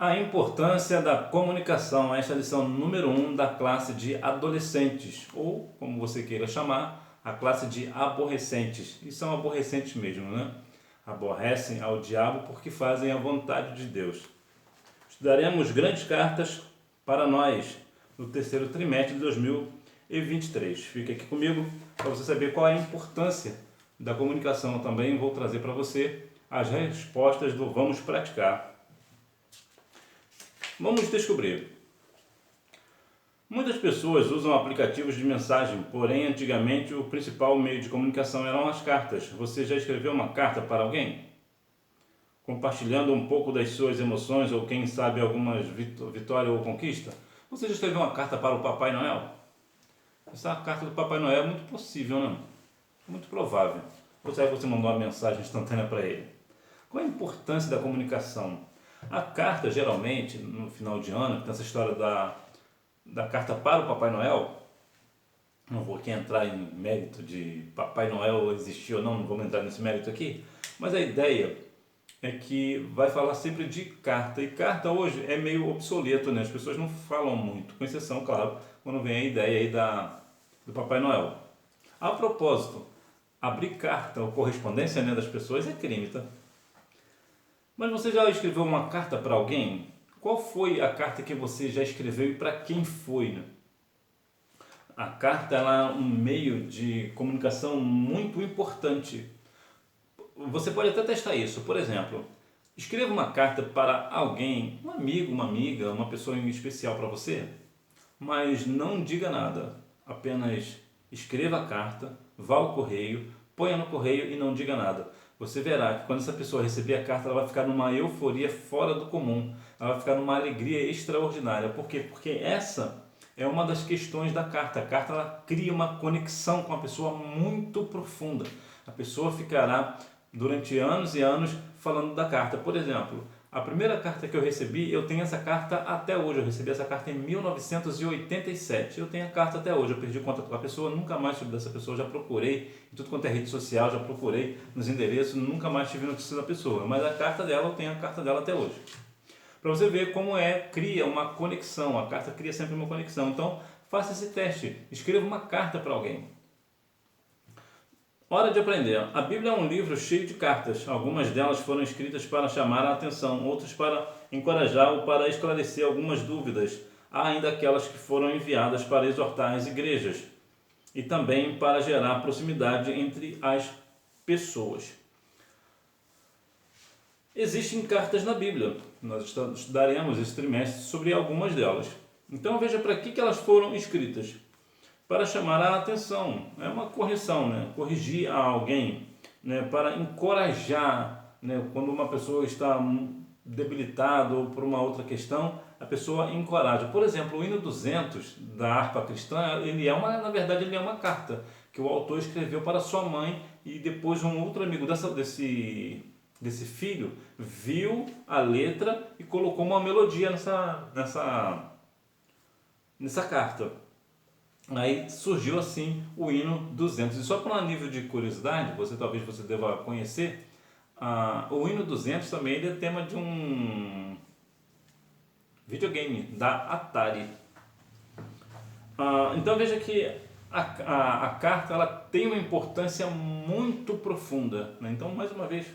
A importância da comunicação. Esta é a lição número 1 da classe de adolescentes, ou, como você queira chamar, a classe de aborrecentes. E são aborrecentes mesmo, né? Aborrecem ao diabo porque fazem a vontade de Deus. Estudaremos grandes cartas para nós no terceiro trimestre de 2023. Fique aqui comigo para você saber qual é a importância da comunicação. Eu também vou trazer para você as respostas do Vamos Praticar. Vamos descobrir. Muitas pessoas usam aplicativos de mensagem, porém antigamente o principal meio de comunicação eram as cartas. Você já escreveu uma carta para alguém? Compartilhando um pouco das suas emoções ou quem sabe algumas vitória ou conquista? Você já escreveu uma carta para o Papai Noel? Essa carta do Papai Noel é muito possível, não? É muito provável. Ou será que você mandou uma mensagem instantânea para ele? Qual a importância da comunicação? A carta, geralmente, no final de ano, tem essa história da carta para o Papai Noel. Não vou aqui entrar em mérito de Papai Noel existir ou não vamos entrar nesse mérito aqui. Mas a ideia é que vai falar sempre de carta. E carta hoje é meio obsoleto, né? As pessoas não falam muito, com exceção, claro, quando vem a ideia aí do Papai Noel. A propósito, abrir carta ou correspondência, né, das pessoas é crime, tá? Mas você já escreveu uma carta para alguém? Qual foi a carta que você já escreveu e para quem foi, né? A carta ela é um meio de comunicação muito importante. Você pode até testar isso. Por exemplo, escreva uma carta para alguém, um amigo, uma amiga, uma pessoa em especial para você, mas não diga nada. Apenas escreva a carta, vá ao correio, ponha no correio e não diga nada. Você verá que quando essa pessoa receber a carta, ela vai ficar numa euforia fora do comum. Ela vai ficar numa alegria extraordinária. Por quê? Porque essa é uma das questões da carta. A carta ela cria uma conexão com a pessoa muito profunda. A pessoa ficará durante anos e anos falando da carta. Por exemplo, a primeira carta que eu recebi, eu tenho essa carta até hoje. Eu recebi essa carta em 1987. Eu tenho a carta até hoje. Eu perdi conta com a pessoa, nunca mais soube dessa pessoa. Já procurei em tudo quanto é rede social, já procurei nos endereços, nunca mais tive notícia da pessoa. Mas a carta dela, eu tenho a carta dela até hoje. Para você ver como cria uma conexão. A carta cria sempre uma conexão. Então, faça esse teste. Escreva uma carta para alguém. Hora de aprender. A Bíblia é um livro cheio de cartas. Algumas delas foram escritas para chamar a atenção, outras para encorajar ou para esclarecer algumas dúvidas. Há ainda aquelas que foram enviadas para exortar as igrejas e também para gerar proximidade entre as pessoas. Existem cartas na Bíblia. Nós estudaremos esse trimestre sobre algumas delas. Então veja para que elas foram escritas. Para chamar a atenção, é uma correção, né? Corrigir a alguém, né? Para encorajar, né? Quando uma pessoa está debilitada ou por uma outra questão, a pessoa encoraja. Por exemplo, o hino 200 da harpa cristã, na verdade ele é uma carta que o autor escreveu para sua mãe e depois um outro amigo desse filho viu a letra e colocou uma melodia nessa carta. Aí surgiu assim o hino 200. E só para um nível de curiosidade, talvez você deva conhecer, o hino 200 também ele é tema de um videogame da Atari. Então veja que a carta ela tem uma importância muito profunda, né? Então, mais uma vez,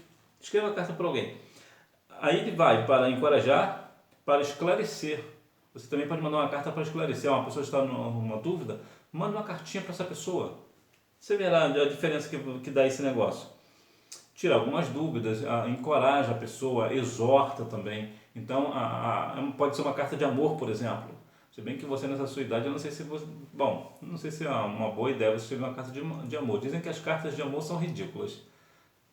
escreva a carta para alguém. Aí ele vai para encorajar, para esclarecer. Você também pode mandar uma carta para esclarecer. Uma pessoa está numa dúvida, manda uma cartinha para essa pessoa. Você verá a diferença que dá esse negócio. Tira algumas dúvidas, encoraja a pessoa, exorta também. Então, pode ser uma carta de amor, por exemplo. Se bem que você nessa sua idade, eu não sei se você... Bom, não sei se é uma boa ideia você escrever uma carta de amor. Dizem que as cartas de amor são ridículas.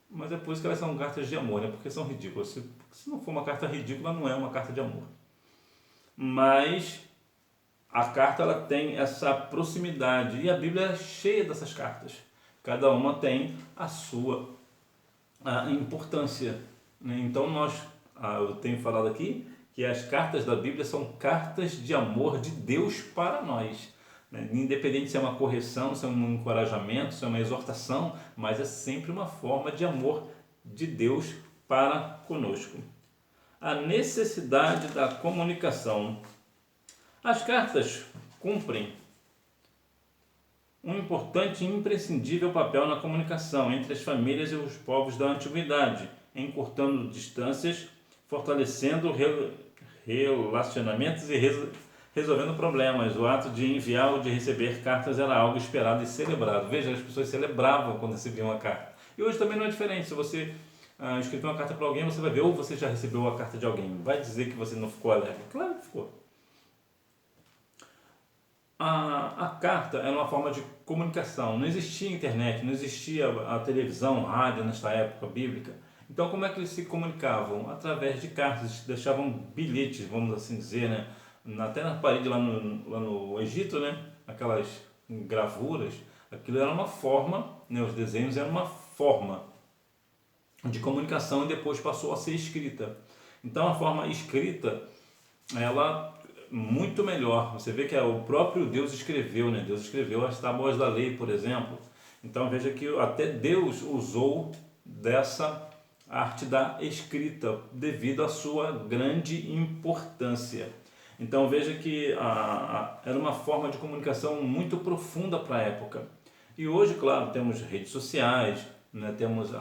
Mas é por isso que elas são cartas de amor, né? Porque são ridículas. Se não for uma carta ridícula, não é uma carta de amor. Mas a carta ela tem essa proximidade e a Bíblia é cheia dessas cartas. Cada uma tem a sua importância, né? Então eu tenho falado aqui que as cartas da Bíblia são cartas de amor de Deus para nós, né? Independente se é uma correção, se é um encorajamento, se é uma exortação, mas é sempre uma forma de amor de Deus para conosco. A necessidade da comunicação. As cartas cumprem um importante e imprescindível papel na comunicação entre as famílias e os povos da antiguidade, encurtando distâncias, fortalecendo relacionamentos e resolvendo problemas. O ato de enviar ou de receber cartas era algo esperado e celebrado. Veja, as pessoas celebravam quando recebiam uma carta. E hoje também não é diferente. Se você escreveu uma carta para alguém, você vai ver, ou você já recebeu a carta de alguém. Vai dizer que você não ficou alegre? Claro que ficou. A carta era uma forma de comunicação. Não existia internet, não existia a televisão, rádio nesta época bíblica. Então, como é que eles se comunicavam? Através de cartas, deixavam bilhetes, vamos assim dizer, né? Até na parede lá no Egito, né? Aquelas gravuras, aquilo era uma forma, né? Os desenhos eram uma forma de comunicação e depois passou a ser escrita. Então, a forma escrita, ela muito melhor. Você vê que o próprio Deus escreveu, né? Deus escreveu as tábuas da lei, por exemplo. Então, veja que até Deus usou dessa arte da escrita devido à sua grande importância. Então veja que era uma forma de comunicação muito profunda para a época. E hoje, claro, temos redes sociais, né, temos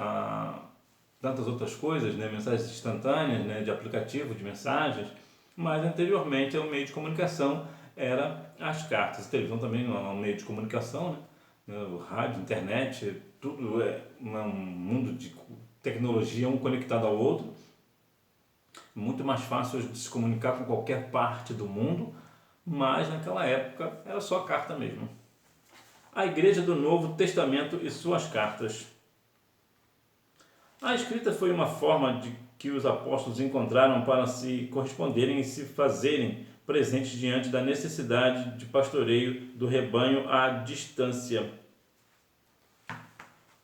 tantas outras coisas, né, mensagens instantâneas, né, de aplicativo, de mensagens, mas anteriormente o meio de comunicação era as cartas. A televisão também não é um meio de comunicação, né? O rádio, internet, tudo é um mundo de tecnologia, um conectado ao outro. Muito mais fácil de se comunicar com qualquer parte do mundo, mas naquela época era só carta mesmo. A Igreja do Novo Testamento e suas cartas. A escrita foi uma forma de que os apóstolos encontraram para se corresponderem e se fazerem presentes diante da necessidade de pastoreio do rebanho à distância.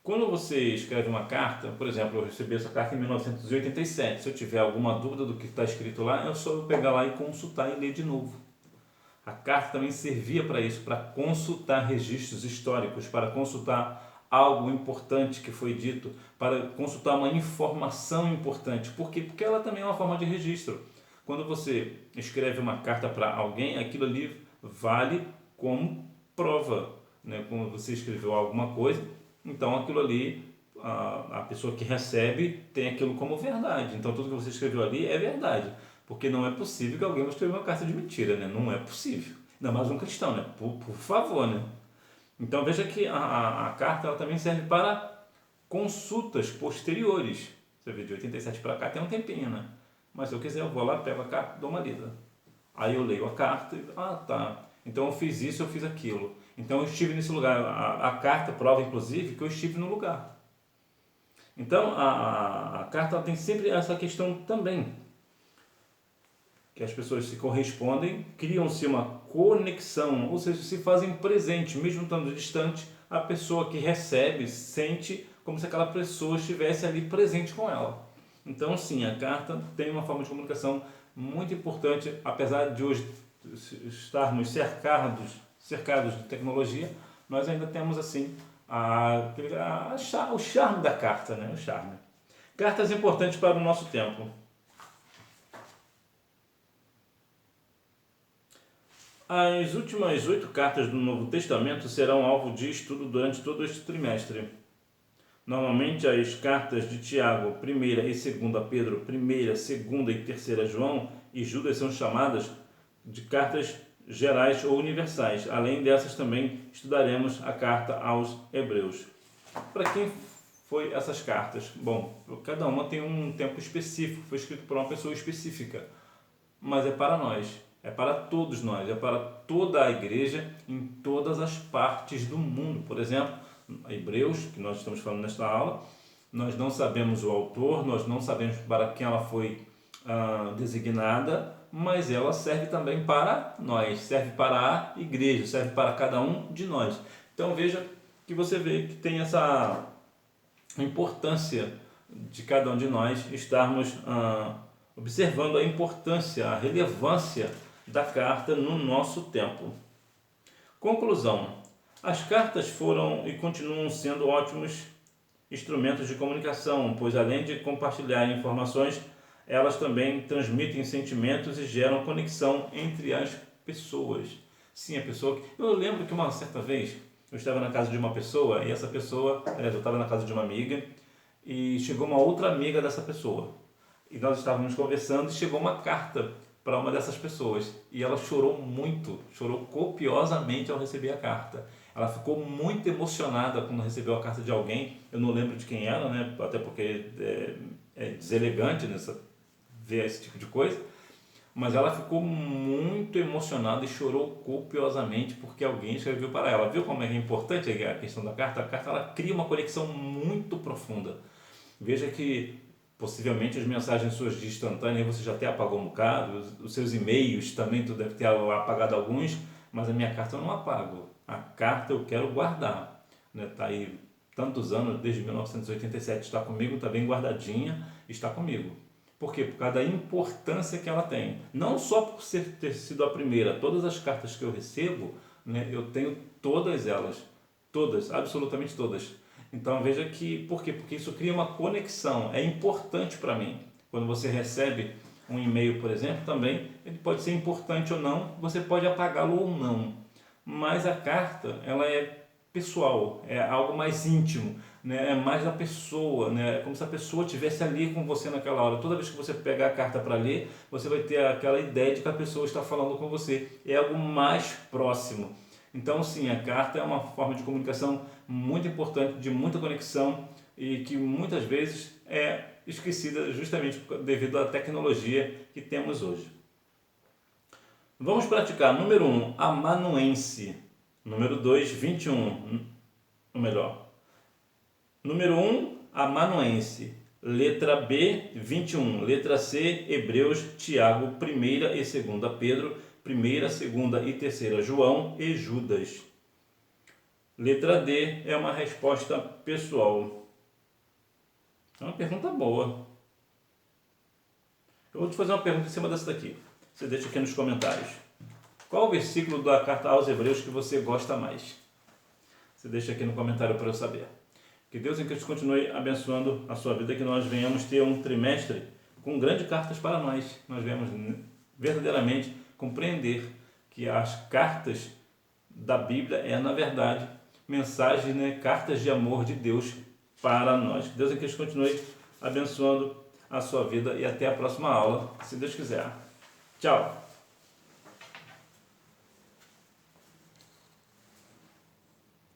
Quando você escreve uma carta, por exemplo, eu recebi essa carta em 1987, se eu tiver alguma dúvida do que está escrito lá, é só eu pegar lá e consultar e ler de novo. A carta também servia para isso, para consultar registros históricos, para consultar algo importante que foi dito, para consultar uma informação importante. Por quê? Porque ela também é uma forma de registro. Quando você escreve uma carta para alguém, aquilo ali vale como prova, né? Quando você escreveu alguma coisa, então aquilo ali, a pessoa que recebe tem aquilo como verdade. Então tudo que você escreveu ali é verdade. Porque não é possível que alguém vai escrever uma carta de mentira, né? Não é possível. Ainda mais um cristão, né? Por favor, né? Então veja que a carta ela também serve para consultas posteriores. Você vê, de 87 para cá tem um tempinho, né? Mas se eu quiser, eu vou lá, pego a carta, dou uma lida. Aí eu leio a carta e, tá. Então eu fiz isso, eu fiz aquilo. Então eu estive nesse lugar. A carta prova, inclusive, que eu estive no lugar. Então a carta ela tem sempre essa questão também. Que as pessoas se correspondem, criam-se uma conexão, ou seja, se fazem presente, mesmo estando distante, a pessoa que recebe sente como se aquela pessoa estivesse ali presente com ela. Então, sim, a carta tem uma forma de comunicação muito importante, apesar de hoje estarmos cercados de tecnologia, nós ainda temos assim o charme da carta, né? O charme. Cartas importantes para o nosso tempo. As últimas 8 cartas do Novo Testamento serão alvo de estudo durante todo este trimestre. Normalmente as cartas de Tiago, 1ª e 2ª Pedro, 1ª, 2ª e 3ª João e Judas são chamadas de cartas gerais ou universais. Além dessas também estudaremos a carta aos Hebreus. Para quem foi essas cartas? Bom, cada uma tem um tempo específico, foi escrito por uma pessoa específica, mas é para nós. É para todos nós, é para toda a igreja em todas as partes do mundo. Por exemplo, Hebreus, que nós estamos falando nesta aula, nós não sabemos o autor, nós não sabemos para quem ela foi designada, mas ela serve também para nós, serve para a igreja, serve para cada um de nós. Então veja que você vê que tem essa importância de cada um de nós estarmos observando a importância, a relevância da carta no nosso tempo. Conclusão. As cartas foram e continuam sendo ótimos instrumentos de comunicação, pois além de compartilhar informações, elas também transmitem sentimentos e geram conexão entre as pessoas. Sim, a pessoa... Eu lembro que uma certa vez eu estava na casa de uma pessoa e essa pessoa... Aliás, eu estava na casa de uma amiga e chegou uma outra amiga dessa pessoa. E nós estávamos conversando e chegou uma carta para uma dessas pessoas. E ela chorou muito, chorou copiosamente ao receber a carta. Ela ficou muito emocionada quando recebeu a carta de alguém. Eu não lembro de quem era, né? Até porque é deselegante ver esse tipo de coisa. Mas ela ficou muito emocionada e chorou copiosamente porque alguém escreveu para ela. Viu como é importante a questão da carta? A carta ela cria uma conexão muito profunda. Veja que possivelmente as mensagens suas de instantânea você já até apagou um bocado, os seus e-mails também tu deve ter apagado alguns, mas a minha carta eu não apago. A carta eu quero guardar. Tá aí tantos anos, desde 1987, está comigo, está bem guardadinha, está comigo. Por quê? Por causa da importância que ela tem. Não só por ter sido a primeira, todas as cartas que eu recebo, eu tenho todas elas. Todas, absolutamente todas. Então veja que, por quê? Porque isso cria uma conexão, é importante para mim. Quando você recebe um e-mail, por exemplo, também, ele pode ser importante ou não, você pode apagá-lo ou não. Mas a carta, ela é pessoal, é algo mais íntimo, é mais da pessoa, é como se a pessoa estivesse ali com você naquela hora. Toda vez que você pegar a carta para ler, você vai ter aquela ideia de que a pessoa está falando com você. É algo mais próximo. Então, sim, a carta é uma forma de comunicação muito importante, de muita conexão e que muitas vezes é esquecida justamente devido à tecnologia que temos hoje. Vamos praticar. Número 1, amanuense. Número 2, 21. Ou melhor. Número 1, amanuense. Letra B, 21. Letra C, Hebreus, Tiago, 1ª e 2ª Pedro, 1ª, 2ª e 3ª João e Judas. Letra D é uma resposta pessoal. É uma pergunta boa. Eu vou te fazer uma pergunta em cima dessa daqui. Você deixa aqui nos comentários. Qual o versículo da carta aos Hebreus que você gosta mais? Você deixa aqui no comentário para eu saber. Que Deus em Cristo continue abençoando a sua vida, que nós venhamos ter um trimestre com grandes cartas para nós. Nós venhamos verdadeiramente compreender que as cartas da Bíblia é, na verdade, mensagens, cartas de amor de Deus para nós. Que Deus em Cristo continue abençoando a sua vida e até a próxima aula, se Deus quiser. Tchau!